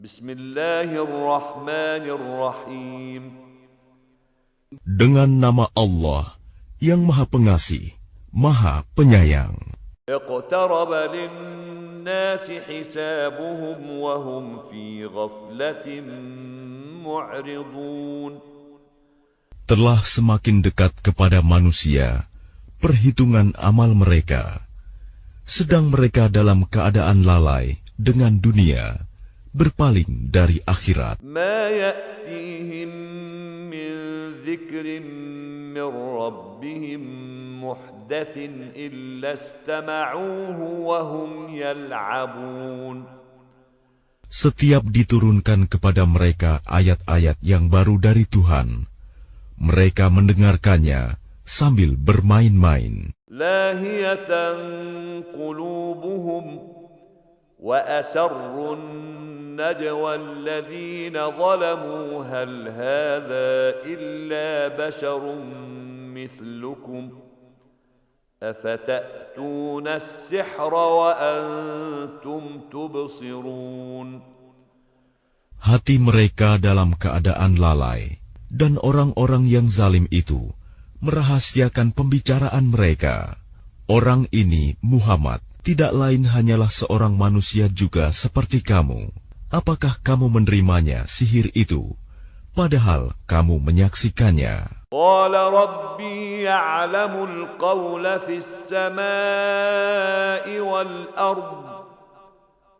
Bismillahirrahmanirrahim. Dengan nama Allah yang Maha Pengasih, Maha Penyayang. Iqtaraba lin-nasi hisabuhum wa hum fi ghaflatin mu'ridun. Telah semakin dekat kepada manusia perhitungan amal mereka, sedang mereka dalam keadaan lalai dengan dunia, berpaling dari akhirat. Ma ya'tihim min dzikrin min rabbihim muhdatsin illa istama'uhu wa hum yal'abun. Setiap diturunkan kepada mereka ayat-ayat yang baru dari Tuhan, mereka mendengarkannya sambil bermain-main. Lahiyatan qulubuhum وأسروا النجوى الذين ظلموا هل هذا إلا بشر مثلكم أفتأتون السحر وأنتم تبصرون. Hati mereka dalam keadaan lalai, dan orang-orang yang zalim itu merahasiakan pembicaraan mereka. Orang ini, Muhammad, tidak lain hanyalah seorang manusia juga seperti kamu. Apakah kamu menerimanya sihir itu, padahal kamu menyaksikannya? Qala rabbi ya'lamul qawla fis samai wal ard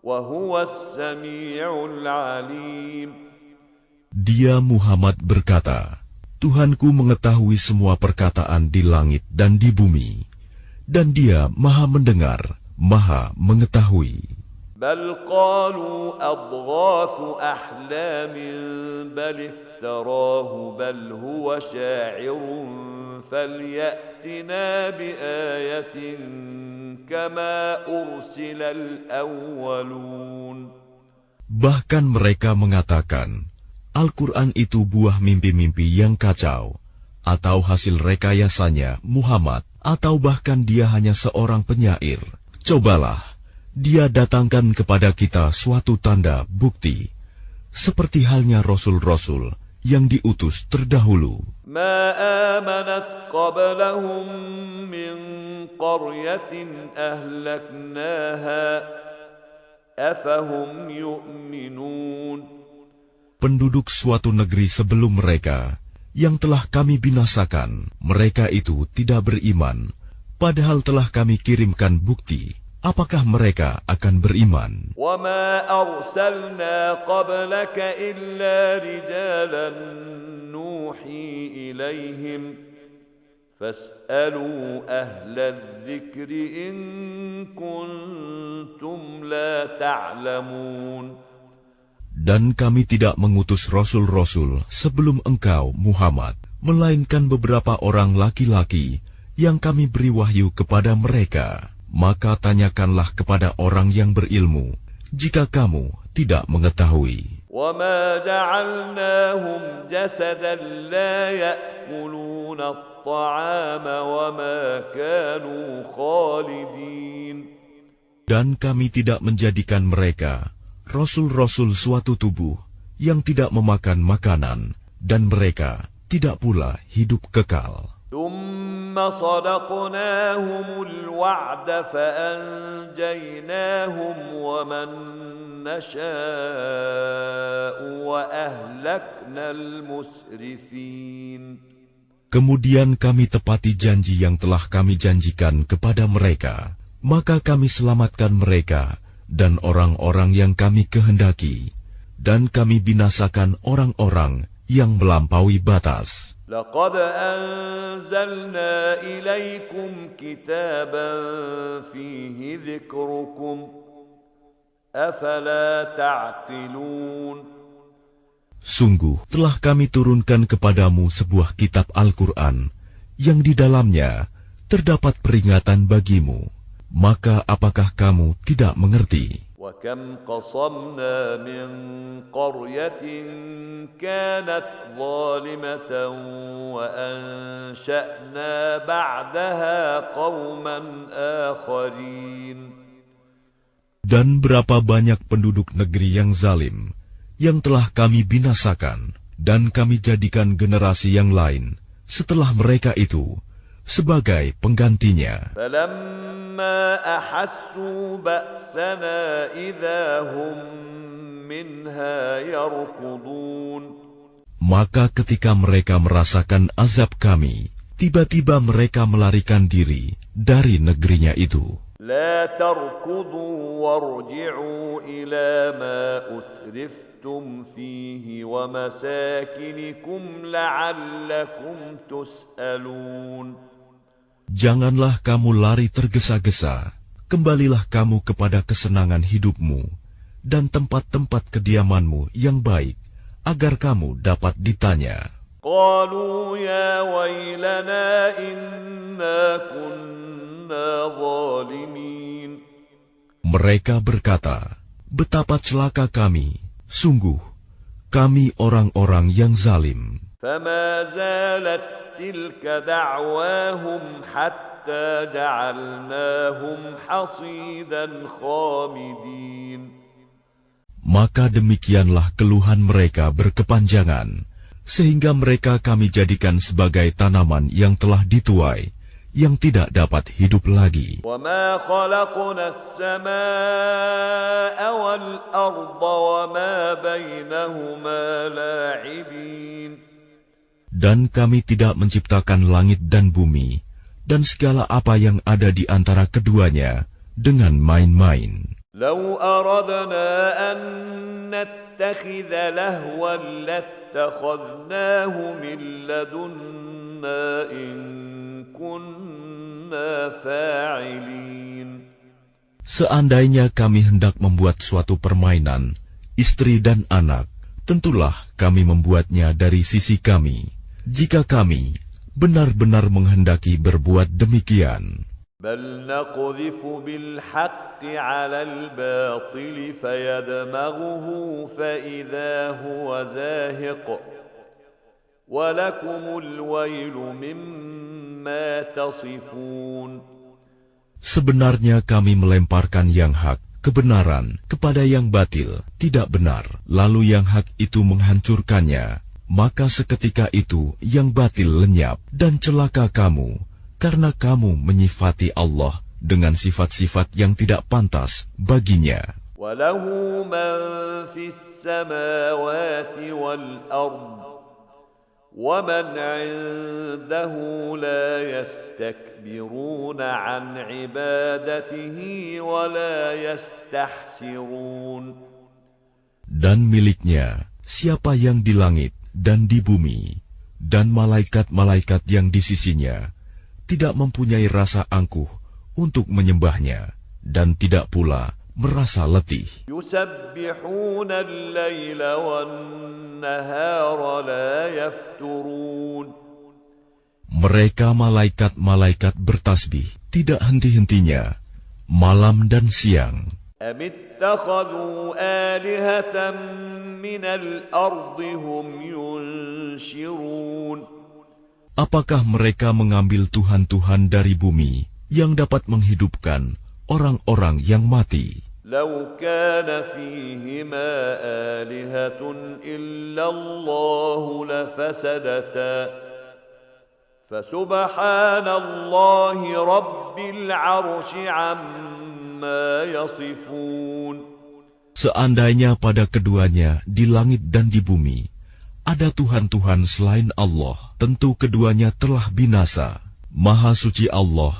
wa huwas sami'ul alim. Dia Muhammad berkata, Tuhanku mengetahui semua perkataan di langit dan di bumi, dan Dia Maha mendengar, Maha mengetahui. Bal qalu adghasu ahlamin bal iftarahu bal huwa sya'irun falyatina biayatin kama ursilal awwalun. Bahkan mereka mengatakan, Al-Quran itu buah mimpi-mimpi yang kacau, atau hasil rekayasanya Muhammad, atau bahkan dia hanya seorang penyair. Cobalah, dia datangkan kepada kita suatu tanda bukti, seperti halnya rasul-rasul yang diutus terdahulu. Ma amanat qablahum min qaryatin ahlaknaha afahum yu'minun. Penduduk suatu negeri sebelum mereka, yang telah kami binasakan, mereka itu tidak beriman, padahal telah kami kirimkan bukti. Apakah mereka akan beriman? وَمَا أَرْسَلْنَا قَبْلَكَ إِلَّا رِجَالًا نُوحِي إِلَيْهِمْ فَاسْأَلُوا أَهْلَ الذِّكْرِ إِن كُنتُمْ لَا تَعْلَمُونَ. Dan kami tidak mengutus rasul-rasul sebelum engkau, Muhammad, melainkan beberapa orang laki-laki yang kami beri wahyu kepada mereka. Maka tanyakanlah kepada orang yang berilmu, jika kamu tidak mengetahui. وَمَا جَعَلْنَاهُمْ جَسَدًا لَا يَأْكُلُونَ الطَّعَامَ وَمَا كَانُوا خَالِدِينَ. Dan kami tidak menjadikan mereka rasul-rasul suatu tubuh yang tidak memakan makanan, dan mereka tidak pula hidup kekal. ثُمَّ صَدَقْنَاهُمُ الْوَعْدَ فَأَنْجَيْنَاهُمْ وَمَنْ نَشَاءُ وَأَهْلَكْنَا الْمُسْرِفِينَ. Kemudian kami tepati janji yang telah kami janjikan kepada mereka, maka kami selamatkan mereka dan orang-orang yang kami kehendaki, dan kami binasakan orang-orang yang melampaui batas. لقد أنزلنا إليكم كتابا فيه ذكركم أفلا تعقلون. Sungguh telah kami turunkan kepadamu sebuah kitab Al-Quran yang di dalamnya terdapat peringatan bagimu. Maka apakah kamu tidak mengerti? وَكَمْ قَصَمْنَا مِنْ قَرْيَةٍ كَانَتْ ظَالِمَةً وَأَنْشَأْنَا بَعْدَهَا قَوْمًا آخَرِينَ. Dan berapa banyak penduduk negeri yang zalim yang telah kami binasakan, dan kami jadikan generasi yang lain setelah mereka itu sebagai penggantinya. فَلَمَّا أَحَسُّوا بَأْسَنَا إِذَا هُمْ مِنْهَا يَرْكُضُونَ. Maka ketika mereka merasakan azab kami, tiba-tiba mereka melarikan diri dari negerinya itu. لا تركضوا وارجعوا إلى ما أترفتم فيه ومساكنكم لعلكم تسألون. Janganlah kamu lari tergesa-gesa, kembalilah kamu kepada kesenangan hidupmu dan tempat-tempat kediamanmu yang baik, agar kamu dapat ditanya. قالوا يا ويلنا إنا كنا ظالمين. Mereka berkata, betapa celaka kami, sungguh kami orang-orang yang zalim. فما زالت تلك دعواهم حتى جعلناهم حصيدا خامدين. Maka demikianlah keluhan mereka berkepanjangan, sehingga mereka kami jadikan sebagai tanaman yang telah dituai, yang tidak dapat hidup lagi. وَمَا خَلَقْنَا السَّمَاءَ وَالْأَرْضَ وَمَا بَيْنَهُمَا لَاعِبِينَ. Dan kami tidak menciptakan langit dan bumi, dan segala apa yang ada di antara keduanya, dengan main-main. لَوْ أَرَدْنَا أَن نَّتَّخِذَ لَهْوًا لَّاتَّخَذْنَاهُ مِن لَّدُنَّا إِن كُنَّا فَاعِلِينَ. Seandainya kami hendak membuat suatu permainan, istri dan anak, tentulah kami membuatnya dari sisi kami, jika kami benar-benar menghendaki berbuat demikian. بل نقذف بالحق على الباطل فيدمغه فإذا هو زاهق ولكم الويل مما تصفون. Sebenarnya kami melemparkan yang hak, kebenaran, kepada yang batil, tidak benar, lalu yang hak itu menghancurkannya, maka seketika itu yang batil lenyap, dan celaka kamu, karena kamu menyifati Allah dengan sifat-sifat yang tidak pantas baginya. وَلَهُ مَنْ فِي السَّمَاوَاتِ وَالْأَرْضِ وَمَنْ عِنْدَهُ لَا يَسْتَكْبِرُونَ عَنْ عِبَادَتِهِ وَلَا يَسْتَحْسِرُونَ. Dan miliknya siapa yang di langit dan di bumi, dan malaikat-malaikat yang di sisinya, tidak mempunyai rasa angkuh untuk menyembahnya, dan tidak pula merasa letih. يُسَبِّحُونَ اللَّيْلَ وَالنَّهَارَ لَا يَفْتُرُونَ. Mereka malaikat-malaikat bertasbih, tidak henti-hentinya, malam dan siang. أَمِ اتَّخَذُوا آلِهَةً مِّنَ الْأَرْضِ هُمْ يُنشِرُونَ. Apakah mereka mengambil tuhan-tuhan dari bumi yang dapat menghidupkan orang-orang yang mati? لو كان فيهما آلهة إلا الله لفسدتا فسبحان الله رب العرش عما يصفون. Seandainya pada keduanya di langit dan di bumi ada Tuhan-Tuhan selain Allah, tentu keduanya telah binasa. Maha suci Allah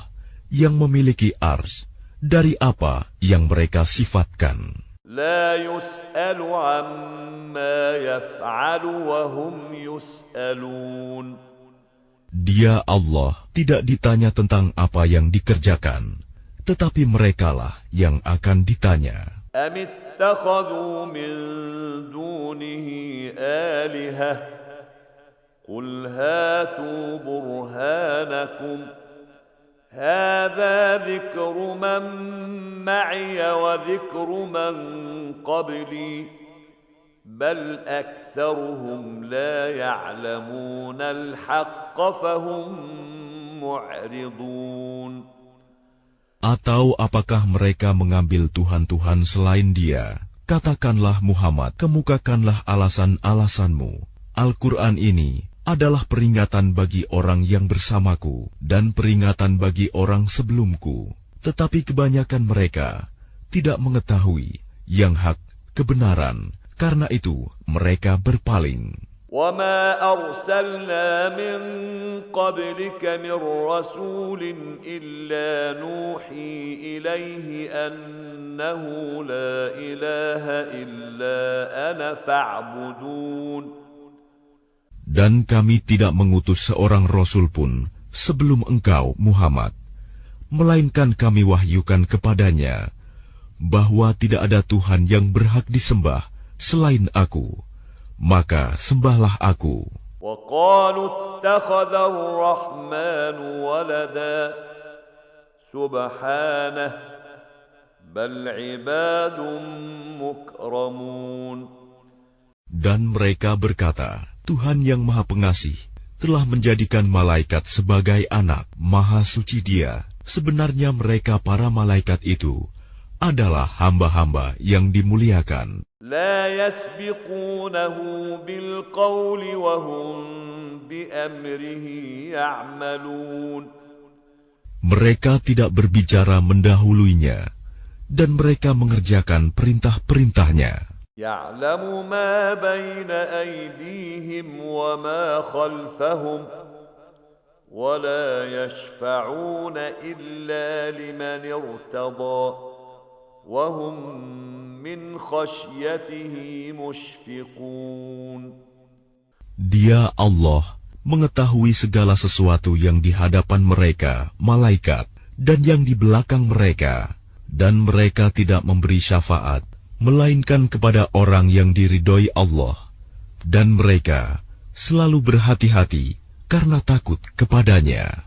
yang memiliki ars dari apa yang mereka sifatkan. لا يسأل عما يفعل وهم يسألون. Dia Allah tidak ditanya tentang apa yang dikerjakan, tetapi merekalah yang akan ditanya. أم اتخذوا من دونه آلهة قل هاتوا برهانكم هذا ذكر من معي وذكر من قبلي بل أكثرهم لا يعلمون الحق فهم معرضون. Atau apakah mereka mengambil Tuhan-Tuhan selain Dia? Katakanlah Muhammad, kemukakanlah alasan-alasanmu. Al-Quran ini adalah peringatan bagi orang yang bersamaku dan peringatan bagi orang sebelumku. Tetapi kebanyakan mereka tidak mengetahui yang hak kebenaran, karena itu mereka berpaling. وَمَا أَرْسَلْنَا مِن قَبْلِكَ مِن رَّسُولٍ إِلَّا نُوحِي إِلَيْهِ أَنَّهُ لَا إِلَٰهَ إِلَّا أَنَا فَاعْبُدُونِ. Dan kami tidak mengutus seorang rasul pun sebelum engkau, Muhammad, melainkan kami wahyukan kepadanya bahwa tidak ada Tuhan yang berhak disembah selain Aku, maka sembahlah Aku. وَقَالُوا اتَّخَذَ الرَّحْمَنُ وَلَدًا سُبْحَانَهُ بَلْ عِبَادٌ مُكْرَمُونَ. Dan mereka berkata, Tuhan yang Maha Pengasih telah menjadikan malaikat sebagai anak. Maha suci Dia. Sebenarnya mereka para malaikat itu adalah hamba-hamba yang dimuliakan. لا يسبقونه بالقول وهم بأمره يعملون. Mereka tidak berbicara mendahuluinya, dan mereka mengerjakan perintah-perintahnya. يعلم ما بين أيديهم وما خلفهم ولا يشفعون إلا لمن ارتضى وهم من خشيته مشفقون. Dia Allah mengetahui segala sesuatu yang di hadapan mereka, malaikat, dan yang di belakang mereka, dan mereka tidak memberi syafaat melainkan kepada orang yang diridhoi Allah, dan mereka selalu berhati-hati karena takut kepadanya.